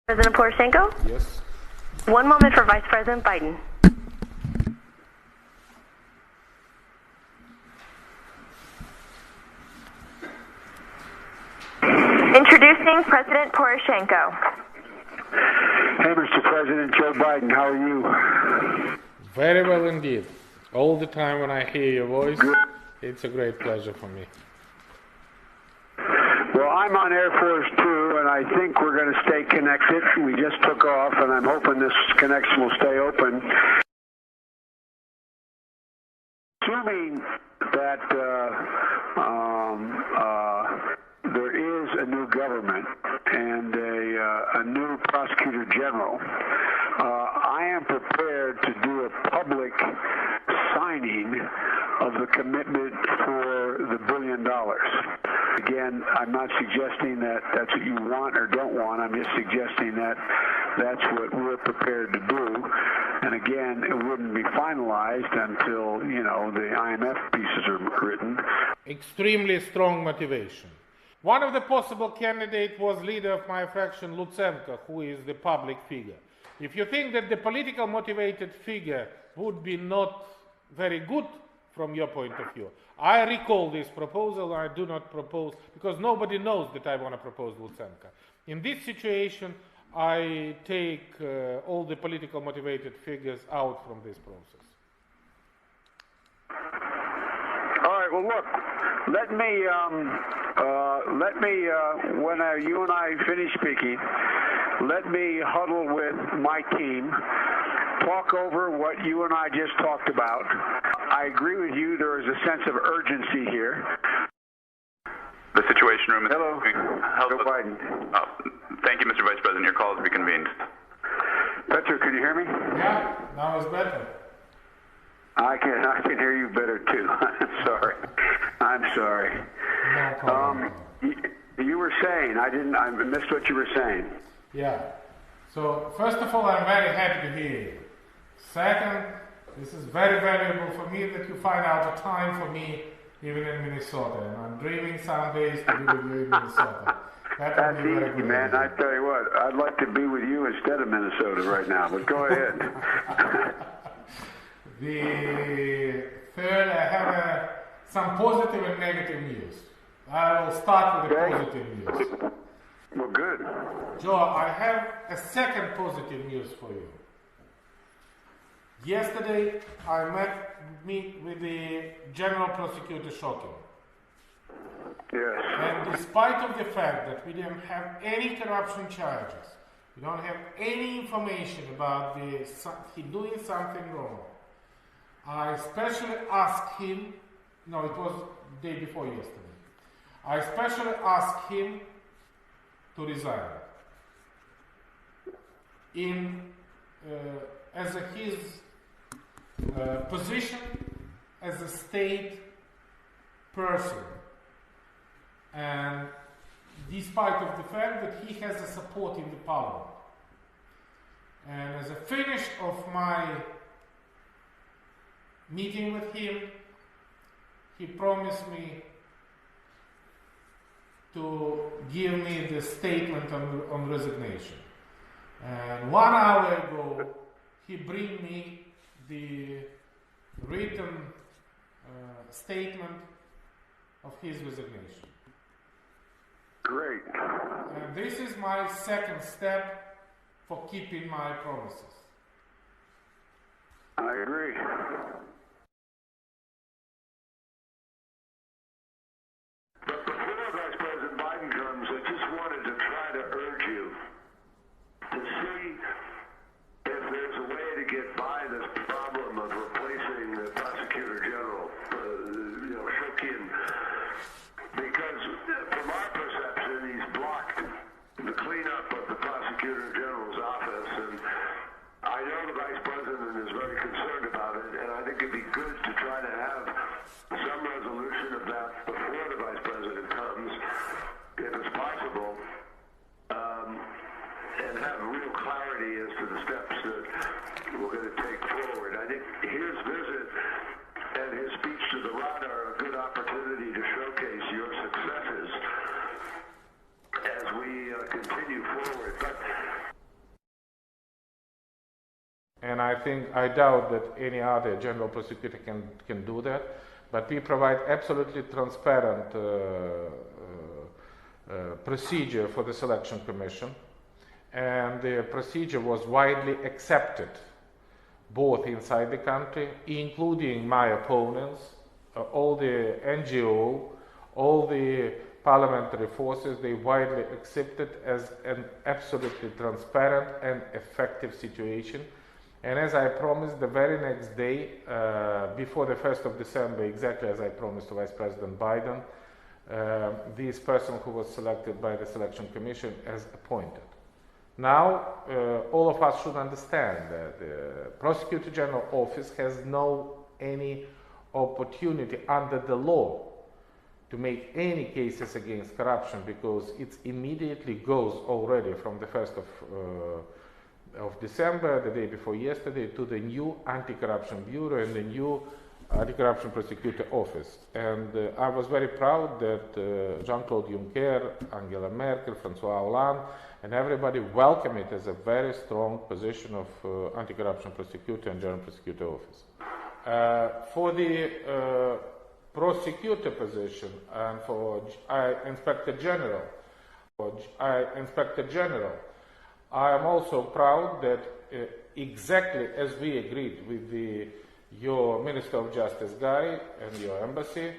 President Poroshenko? Yes. One moment for Vice President Biden. Introducing President Poroshenko. Hey, Mr. President Joe Biden, how are you? Very well indeed. All the time when I hear your voice, Good. it's a great pleasure for me. Well, I'm on Air Force 2, and I think we're going to stay connected. We just took off, and I'm hoping this connection will stay open. Assuming that there is a new government and a new prosecutor general, I am prepared to do a public signing of the commitment for the $1 billion. Again, I'm not suggesting that that's what you want or don't want. I'm just suggesting that that's what we're prepared to do. And again, it wouldn't be finalized until, the IMF pieces are written. Extremely strong motivation. One of the possible candidates was leader of my fraction, Lutsenko, who is the public figure. If you think that the political motivated figure would be not very good from your point of view, I recall this proposal. I do not propose, because nobody knows that I want to propose Lutsenko. In this situation, I take all the political motivated figures out from this process. All right, well, look, let me when you and I finish speaking, let me huddle with my team, talk over what you and I just talked about. I agree with you. There is a sense of urgency here. The Situation Room is... Hello. Joe Biden. Thank you, Mr. Vice President. Your call has been convened. Petro, can you hear me? Yeah, now it's better. I can hear you better too. I'm sorry. No problem. You were saying, I missed what you were saying. Yeah. So, first of all, I'm very happy to hear you. Second, this is very valuable for me that you find out a time for me even in Minnesota. And I'm dreaming some days to be with you in Minnesota. That's easy, man. I tell you what, I'd like to be with you instead of Minnesota right now, but go ahead. The third, I have some positive and negative news. I will start with the positive news. Well, good. Joe, I have a second positive news for you. Yesterday, I met with the General Prosecutor Shokin. Yes. And despite of the fact that we didn't have any corruption charges, we don't have any information about he doing something wrong, I especially asked him, it was the day before yesterday, I especially asked him to resign as his position as a state person, and despite of the fact that he has a support in the parliament. And as a finish of my meeting with him, he promised me to give me the statement on resignation. And 1 hour ago, he bring me the written statement of his resignation. Great. And this is my second step for keeping my promises. I agree. But before Vice President Biden comes, I just wanted to try to urge you to see if there's a way to get by this problem of replacing the Prosecutor General, Shokin, because from our perception, he's blocked the cleanup of the Prosecutor General's office, and I know the Vice President is very concerned about it, and I think I doubt that any other general prosecutor can do that. But we provide absolutely transparent procedure for the Selection Commission, and the procedure was widely accepted both inside the country, including my opponents, all the NGO, all the parliamentary forces. They widely accepted as an absolutely transparent and effective situation. And as I promised, the very next day, before the 1st of December, exactly as I promised to Vice President Biden, this person who was selected by the Selection Commission as appointed. Now, all of us should understand that the Prosecutor General Office has any opportunity under the law to make any cases against corruption, because it immediately goes already from the 1st of December, the day before yesterday, to the new Anti-Corruption Bureau and the new Anti-Corruption Prosecutor Office. And I was very proud that Jean-Claude Juncker, Angela Merkel, François Hollande, and everybody welcomed it as a very strong position of Anti-Corruption Prosecutor and General Prosecutor Office. For the prosecutor position and for Inspector General, I am also proud that exactly as we agreed with your Minister of Justice guy and your embassy,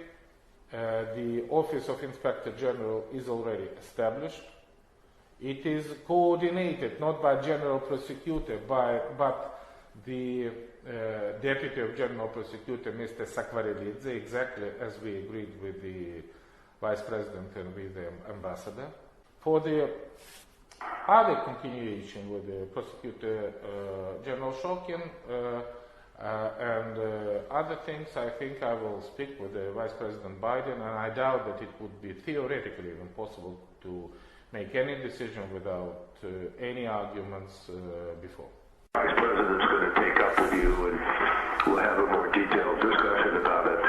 the Office of Inspector General is already established. It is coordinated not by General Prosecutor, but the Deputy of General Prosecutor, Mr. Sakvarilidze, exactly as we agreed with the Vice President and with the Ambassador. For the other continuation with the Prosecutor General Shokin and other things, I think I will speak with the Vice President Biden, and I doubt that it would be theoretically even possible to make any decision without any arguments before. Vice President's going to take up with you, and we'll have a more detailed discussion about it.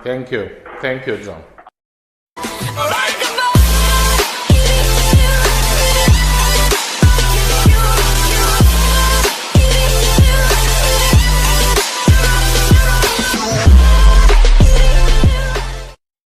Thank you, John.